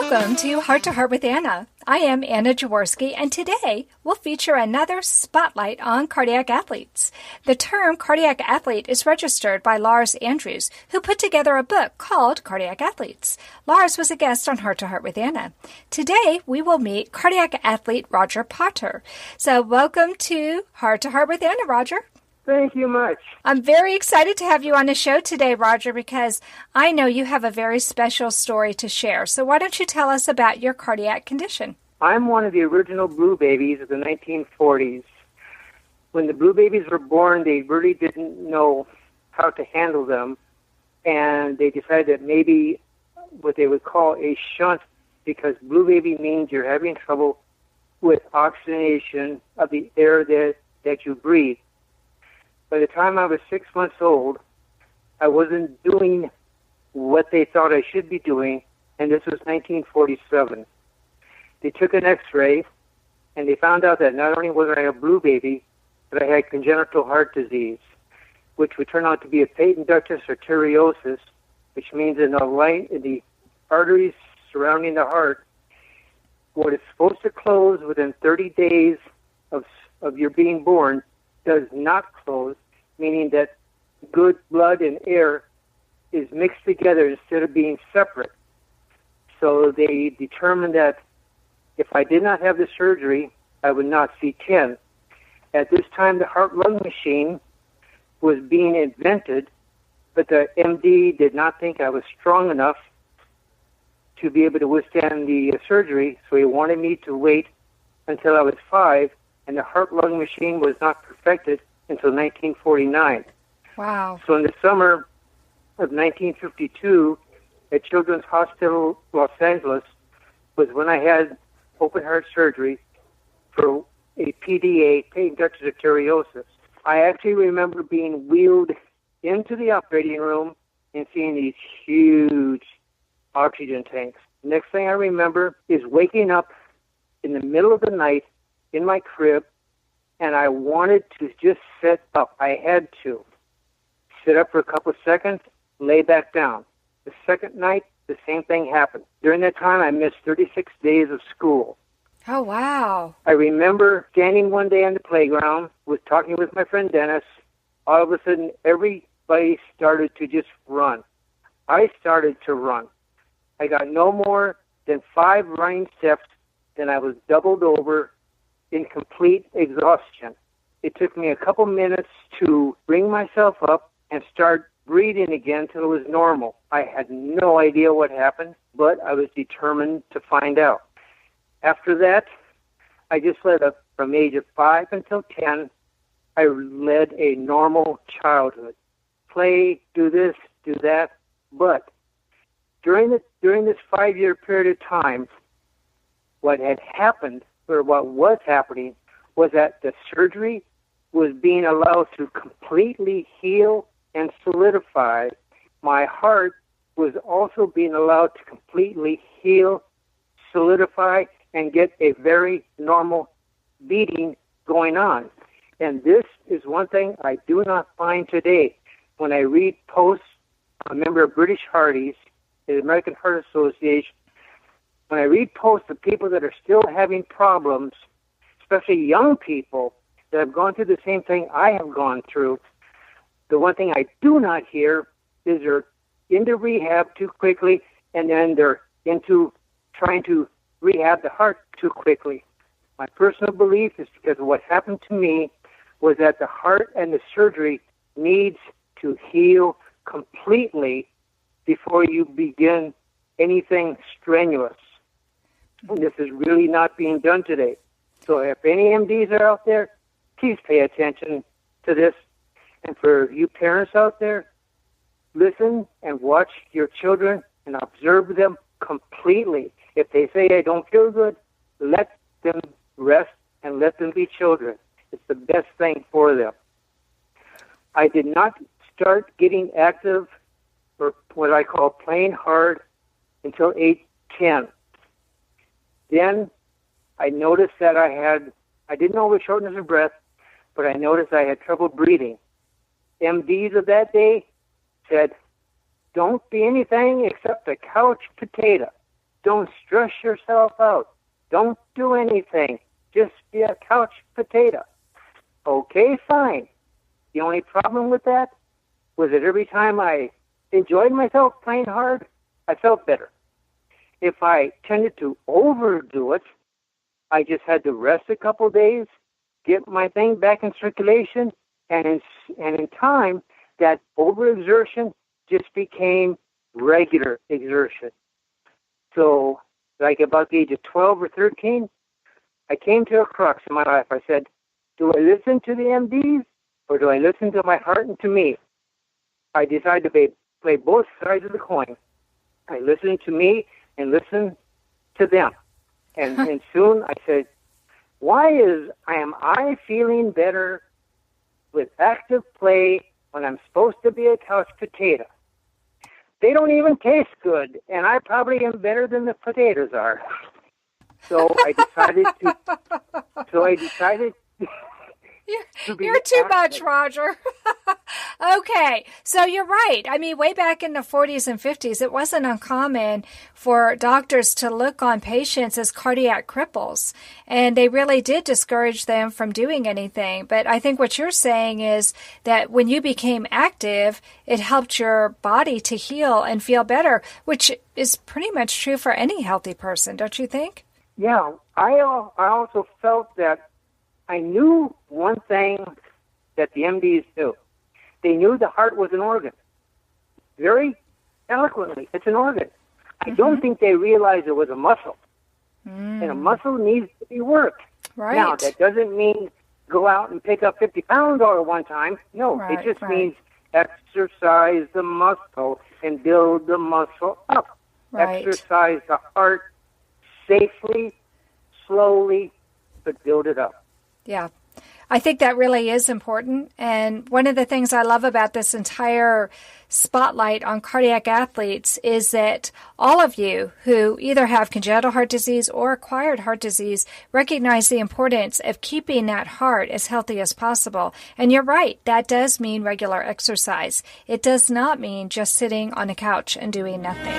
Welcome to Heart to Heart with Anna. I am Anna Jaworski, and today we'll feature another spotlight on cardiac athletes. The term cardiac athlete is registered by Lars Andrews, who put together a book called Cardiac Athletes. Lars was a guest on Heart to Heart with Anna. Today we will meet cardiac athlete Roger Potter. So welcome to Heart with Anna, Roger. Thank you much. I'm very excited to have you on the show today, Roger, because I know you have a very special story to share. So why don't you tell us about your cardiac condition? I'm one of the original blue babies of the 1940s. When the blue babies were born, they really didn't know how to handle them, and they decided that maybe what they would call a shunt, because blue baby means you're having trouble with oxygenation of the air that you breathe. By the time I was 6 months old, I wasn't doing what they thought I should be doing, and this was 1947. They took an x-ray, and they found out that not only was I a blue baby, but I had congenital heart disease, which would turn out to be a patent-ductus-arteriosus, which means in the arteries surrounding the heart, what is supposed to close within 30 days of your being born does not close, meaning that good blood and air is mixed together instead of being separate. So they determined that if I did not have the surgery, I would not see 10. At this time, the heart-lung machine was being invented, but the MD did not think I was strong enough to be able to withstand the surgery, so he wanted me to wait until I was 5, and the heart-lung machine was not perfected until 1949. Wow. So in the summer of 1952, at Children's Hospital, Los Angeles, was when I had open heart surgery for a PDA, patent-ductus-arteriosus. I actually remember being wheeled into the operating room and seeing these huge oxygen tanks. Next thing I remember is waking up in the middle of the night in my crib, and I wanted to just sit up. I had to sit up for a couple of seconds, lay back down. The second night, the same thing happened. During that time, I missed 36 days of school. Oh, wow. I remember standing one day on the playground, talking with my friend Dennis. All of a sudden, everybody started to just run. I started to run. I got no more than 5 running steps, then I was doubled over in complete exhaustion. It took me a couple minutes to bring myself up and start breathing again till it was normal. I had no idea what happened, but I was determined to find out. After that, I just led from age of 5 until 10, I led a normal childhood. Play, do this, do that. But during this 5-year period of time, what had happened, or what was happening, was that the surgery was being allowed to completely heal and solidify. My heart was also being allowed to completely heal, solidify, and get a very normal beating going on. And this is one thing I do not find today. When I read posts, I'm a member of British Hearties, the American Heart Association. When I read posts of people that are still having problems, especially young people that have gone through the same thing I have gone through, the one thing I do not hear is they're into rehab too quickly, and then they're into trying to rehab the heart too quickly. My personal belief is because what happened to me was that the heart and the surgery needs to heal completely before you begin anything strenuous. And this is really not being done today. So if any MDs are out there, please pay attention to this. And for you parents out there, listen and watch your children and observe them completely. If they say, I don't feel good, let them rest and let them be children. It's the best thing for them. I did not start getting active, or what I call playing hard, until age 10. Then I noticed that I didn't know it was shortness of breath, but I noticed I had trouble breathing. MDs of that day said, don't be anything except a couch potato. Don't stress yourself out. Don't do anything. Just be a couch potato. Okay, fine. The only problem with that was that every time I enjoyed myself playing hard, I felt better. If I tended to overdo it, I just had to rest a couple of days, get my thing back in circulation, and in time, that overexertion just became regular exertion. So, like about the age of 12 or 13, I came to a crux in my life. I said, do I listen to the MDs or do I listen to my heart and to me? I decided to play both sides of the coin. I listened to me and listened to them. And soon I said, why am I feeling better with active play when I'm supposed to be a couch potato? They don't even taste good, and I probably am better than the potatoes are. So I decided You're too much, Roger. Okay, so you're right. I mean, way back in the 40s and 50s, it wasn't uncommon for doctors to look on patients as cardiac cripples, and they really did discourage them from doing anything. But I think what you're saying is that when you became active, it helped your body to heal and feel better, which is pretty much true for any healthy person, don't you think? Yeah, I also felt that I knew one thing that the MDs knew. They knew the heart was an organ. Very eloquently, it's an organ. I don't think they realized it was a muscle. And a muscle needs to be worked. Right. Now, that doesn't mean go out and pick up 50 pounds all at one time. No, it just means exercise the muscle and build the muscle up. Right. Exercise the heart safely, slowly, but build it up. Yeah, I think that really is important. And one of the things I love about this entire spotlight on cardiac athletes is that all of you who either have congenital heart disease or acquired heart disease recognize the importance of keeping that heart as healthy as possible. And you're right, that does mean regular exercise. It does not mean just sitting on a couch and doing nothing.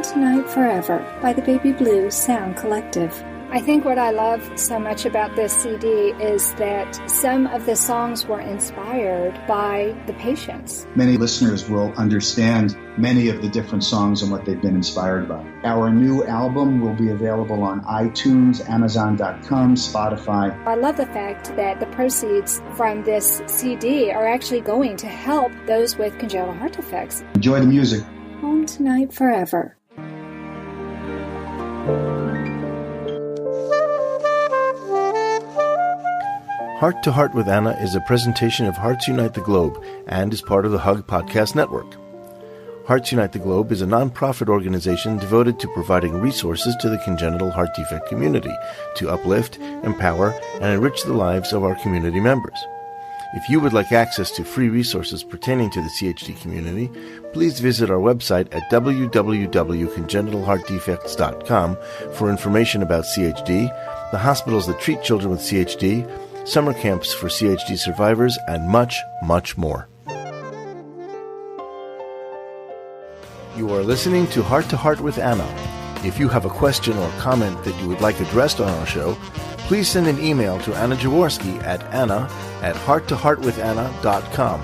Tonight Forever by the Baby Blue Sound Collective. I think what I love so much about this CD is that some of the songs were inspired by the patients. Many listeners will understand many of the different songs and what they've been inspired by. Our new album will be available on iTunes, Amazon.com, Spotify. I love the fact that the proceeds from this CD are actually going to help those with congenital heart defects. Enjoy the music. Home Tonight Forever. Heart to Heart with Anna is a presentation of Hearts Unite the Globe and is part of the Hug Podcast Network. Hearts Unite the Globe is a non-profit organization devoted to providing resources to the congenital heart defect community to uplift, empower, and enrich the lives of our community members. If you would like access to free resources pertaining to the CHD community, please visit our website at www.congenital-heart-defects.com for information about CHD, the hospitals that treat children with CHD, summer camps for CHD survivors, and much, much more. You are listening to Heart with Anna. If you have a question or comment that you would like addressed on our show, please send an email to Anna Jaworski at anna@hearttoheartwithanna.com.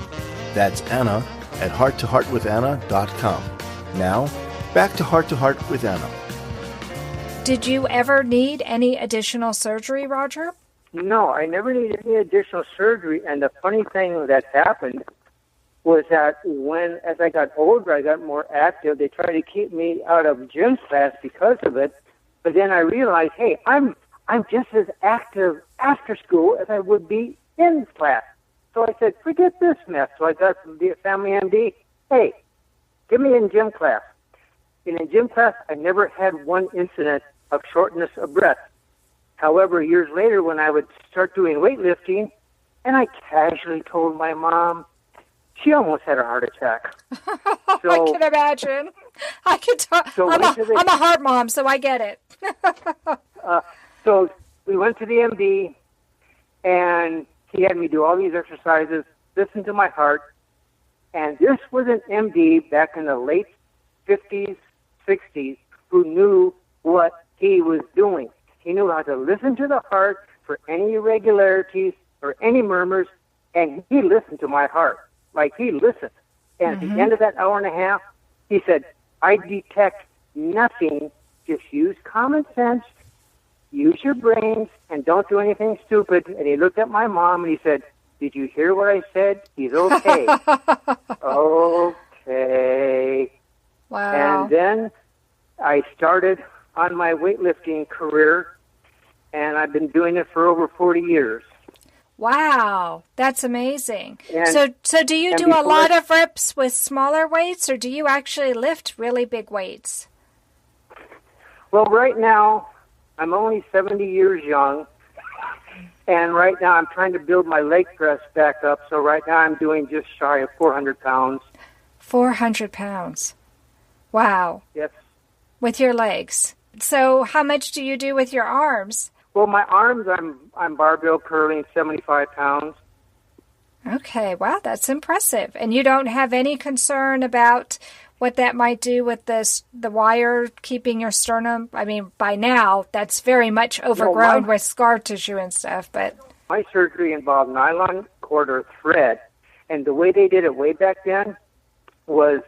That's anna@hearttoheartwithanna.com. Now, back to Heart with Anna. Did you ever need any additional surgery, Roger? No, I never needed any additional surgery. And the funny thing that happened was that as I got older, I got more active. They tried to keep me out of gym class because of it. But then I realized, hey, I'm just as active after school as I would be in class. So I said, forget this mess. So I got the family MD, hey, get me in gym class. And in gym class, I never had one incident of shortness of breath. However, years later, when I would start doing weightlifting, and I casually told my mom, she almost had a heart attack. So, I can imagine. I can talk. So I'm a heart mom, so I get it. So we went to the MD, and he had me do all these exercises, listen to my heart, And this was an MD back in the late 50s, 60s, who knew what he was doing. He knew how to listen to the heart for any irregularities or any murmurs, and he listened to my heart. Like, he listened. And at the end of that hour and a half, he said, I detect nothing. Just use common sense, use your brains, and don't do anything stupid. And he looked at my mom and he said, did you hear what I said? He's okay. Okay. Wow. And then I started on my weightlifting career, and I've been doing it for over 40 years. Wow, that's amazing. And, so do you do a lot of reps with smaller weights, or do you actually lift really big weights? Well, right now, I'm only 70 years young, and right now I'm trying to build my leg press back up, so right now I'm doing just shy of 400 pounds. 400 pounds. Wow. Yes. With your legs. So how much do you do with your arms? Well, my arms, I'm barbell curling 75 pounds. Okay, wow, that's impressive. And you don't have any concern about what that might do with the wire keeping your sternum? I mean, by now, that's very much overgrown with scar tissue and stuff, but... My surgery involved nylon cord or thread, and the way they did it way back then was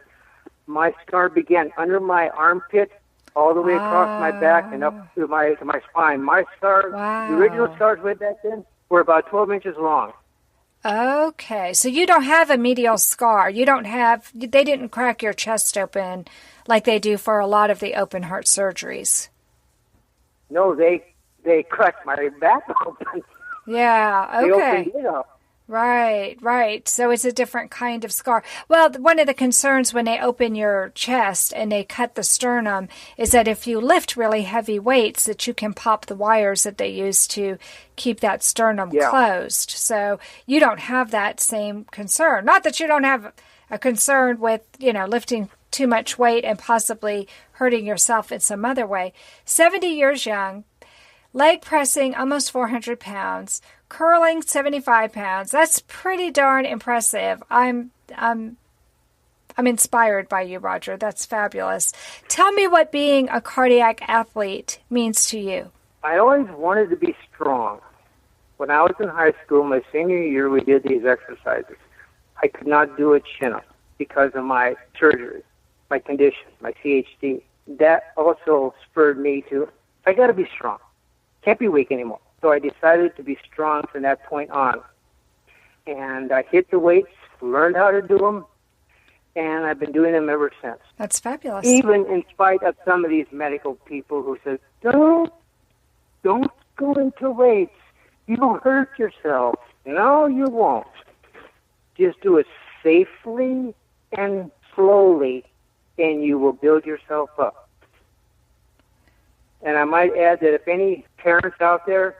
my scar began under my armpit, all the way across my back and up to my spine. My scar, the original scars way back then, were about 12 inches long. Okay, so you don't have a medial scar. They didn't crack your chest open like they do for a lot of the open heart surgeries. No, they cracked my back open. Yeah, okay. They opened it up. Right. So it's a different kind of scar. Well, one of the concerns when they open your chest and they cut the sternum is that if you lift really heavy weights, that you can pop the wires that they use to keep that sternum closed. So you don't have that same concern. Not that you don't have a concern with, lifting too much weight and possibly hurting yourself in some other way. 70 years young, leg pressing almost 400 pounds, curling 75 pounds. That's pretty darn impressive. I'm inspired by you, Roger. That's fabulous. Tell me what being a cardiac athlete means to you. I always wanted to be strong. When I was in high school, my senior year, we did these exercises. I could not do a chin-up because of my surgery, my condition, my CHD. That also spurred me to, I got to be strong. Can't be weak anymore. So I decided to be strong from that point on. And I hit the weights, learned how to do them, and I've been doing them ever since. That's fabulous. Even in spite of some of these medical people who said, don't go into weights. You'll hurt yourself. No, you won't. Just do it safely and slowly, and you will build yourself up. And I might add that if any parents out there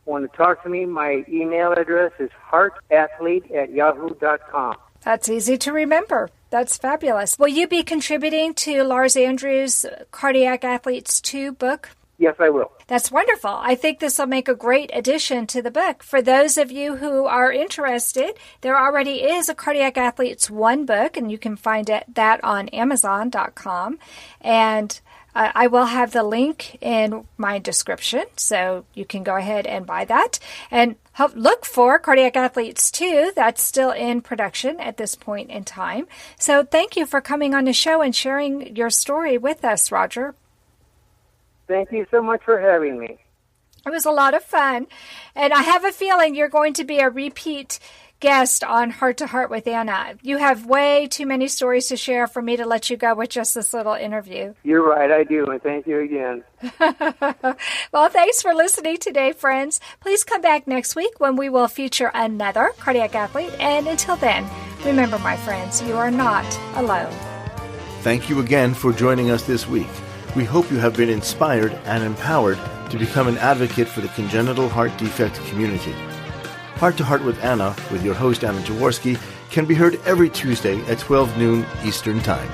want to talk to me, my email address is heartathlete@yahoo.com. That's easy to remember. That's fabulous. Will you be contributing to Lars Andrews' Cardiac Athletes 2 book? Yes, I will. That's wonderful. I think this will make a great addition to the book. For those of you who are interested, there already is a Cardiac Athletes 1 book, and you can find that on Amazon.com. And I will have the link in my description, so you can go ahead and buy that. And look for Cardiac Athletes 2. That's still in production at this point in time. So thank you for coming on the show and sharing your story with us, Roger. Thank you so much for having me. It was a lot of fun. And I have a feeling you're going to be a repeat guest on Heart to Heart with Anna. You have way too many stories to share for me to let you go with just this little interview. You're right, I do, and thank you again. Well, thanks for listening today, friends. Please come back next week when we will feature another cardiac athlete. And until then, remember, my friends, you are not alone. Thank you again for joining us this week. We hope you have been inspired and empowered to become an advocate for the congenital heart defect community. Heart to Heart with Anna, with your host Anna Jaworski, can be heard every Tuesday at 12 noon Eastern Time.